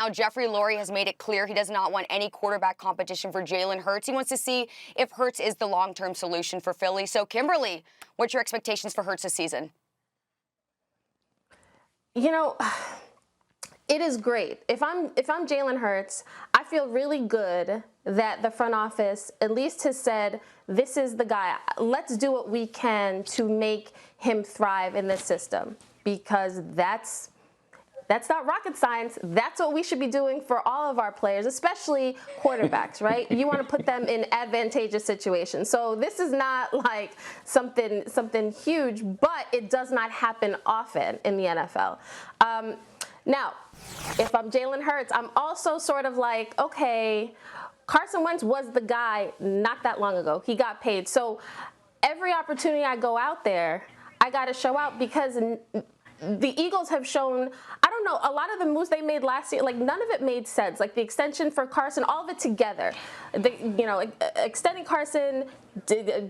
Now, Jeffrey Lurie has made it clear he does not want any quarterback competition for Jalen Hurts. He wants to see if Hurts is the long-term solution for Philly. So, Kimberly, what's your expectations for Hurts this season? You know, it is great. If I'm Jalen Hurts, I feel really good that the front office at least has said, this is the guy. Let's do what we can to make him thrive in this system, because that's not rocket science. That's what we should be doing for all of our players, especially quarterbacks, right? You want to put them in advantageous situations. So this is not like something huge, but it does not happen often in the NFL. Now, if I'm Jalen Hurts, I'm also sort of like, okay, Carson Wentz was the guy not that long ago. He got paid. So every opportunity I go out there, I got to show out, because the Eagles have shown, I don't know, a lot of the moves they made last year, like none of it made sense. Like the extension for Carson, all of it together. Extending Carson,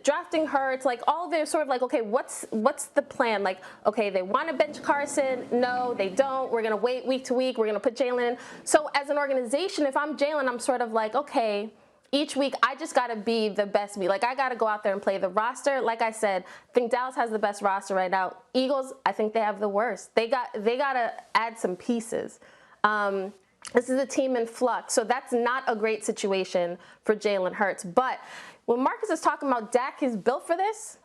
drafting Hurts, like all of it is sort of like, okay, what's the plan? Like, okay, they want to bench Carson. No, they don't. We're going to wait week to week. We're going to put Jalen in. So as an organization, if I'm Jalen, I'm sort of like, okay, each week, I just got to be the best me. Like, I got to go out there and play the roster. Like I said, I think Dallas has the best roster right now. Eagles, I think they have the worst. They got to add some pieces. This is a team in flux, so that's not a great situation for Jalen Hurts. But when Marcus is talking about Dak is built for this,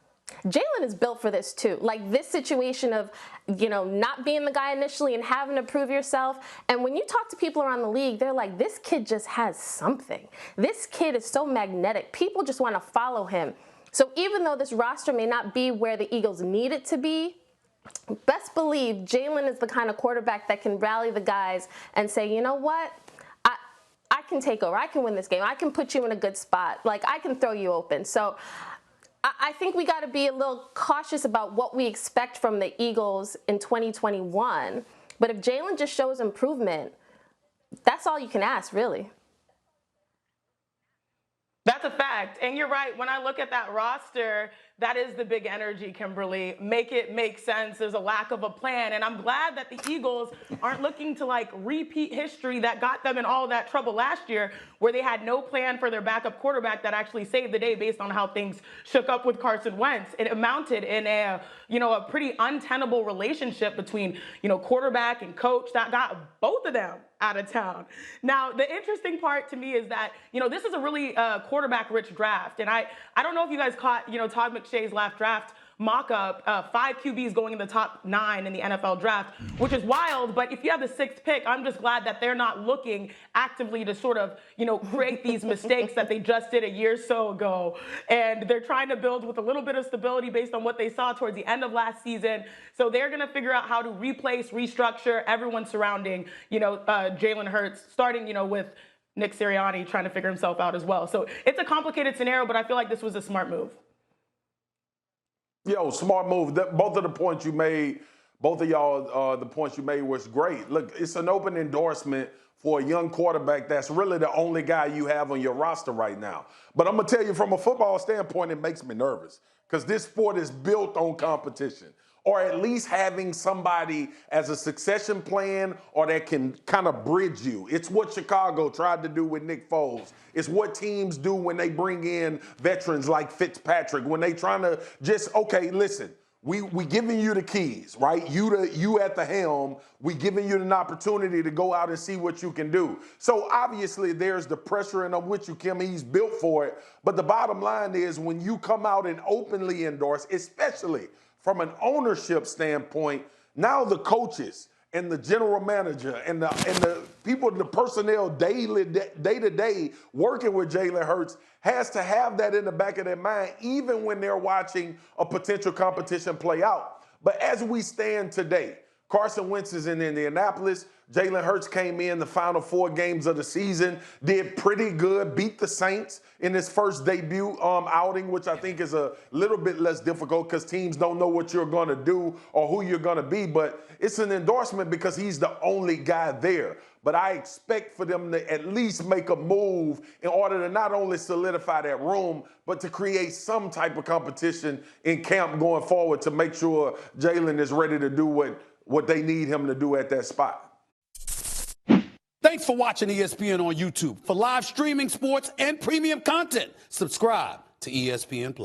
Jalen is built for this too. Like this situation of, not being the guy initially and having to prove yourself. And when you talk to people around the league, they're like, this kid just has something. This kid is so magnetic. People just want to follow him. So even though this roster may not be where the Eagles need it to be, best believe Jalen is the kind of quarterback that can rally the guys and say, you know what? I can take over. I can win this game. I can put you in a good spot. Like, I can throw you open. So I think we got to be a little cautious about what we expect from the Eagles in 2021. But if Jalen just shows improvement, that's all you can ask, really. That's a fact. And you're right. When I look at that roster, that is the big energy, Kimberly. Make it make sense. There's a lack of a plan. And I'm glad that the Eagles aren't looking to repeat history that got them in all that trouble last year, where they had no plan for their backup quarterback that actually saved the day based on how things shook up with Carson Wentz. It amounted in a pretty untenable relationship between, quarterback and coach that got both of them out of town. Now, the interesting part to me is that, this is a really quarterback-rich draft. And I don't know if you guys caught, Todd McShay's last draft mock-up, 5 QBs going in the top 9 in the NFL draft, which is wild. But if you have the 6th pick, I'm just glad that they're not looking actively to sort of, create these mistakes that they just did a year or so ago. And they're trying to build with a little bit of stability based on what they saw towards the end of last season. So they're going to figure out how to replace, restructure everyone surrounding, Jalen Hurts, starting, with Nick Sirianni trying to figure himself out as well. So it's a complicated scenario, but I feel like this was a smart move. Smart move. Both of the points you made, both of y'all, the points you made was great. Look, it's an open endorsement for a young quarterback that's really the only guy you have on your roster right now. But I'm going to tell you, from a football standpoint, it makes me nervous because this sport is built on competition, or at least having somebody as a succession plan or that can kind of bridge you. It's what Chicago tried to do with Nick Foles. It's what teams do when they bring in veterans like Fitzpatrick, when they trying to just, okay, listen, we giving you the keys, right? You at the helm. We giving you an opportunity to go out and see what you can do. So obviously there's the pressure, and I'm with you, Kim. He's built for it. But the bottom line is when you come out and openly endorse, especially from an ownership standpoint, now the coaches and the general manager and the people, the personnel day to day working with Jalen Hurts has to have that in the back of their mind, even when they're watching a potential competition play out. But as we stand today, Carson Wentz is in Indianapolis. Jalen Hurts came in the final 4 games of the season, did pretty good, beat the Saints in his first debut outing, which I think is a little bit less difficult because teams don't know what you're going to do or who you're going to be. But it's an endorsement because he's the only guy there. But I expect for them to at least make a move in order to not only solidify that room, but to create some type of competition in camp going forward to make sure Jalen is ready to do what they need him to do at that spot. Thank Thanks for watching ESPN on YouTube. For live streaming, sports, and premium content, subscribe to ESPN+.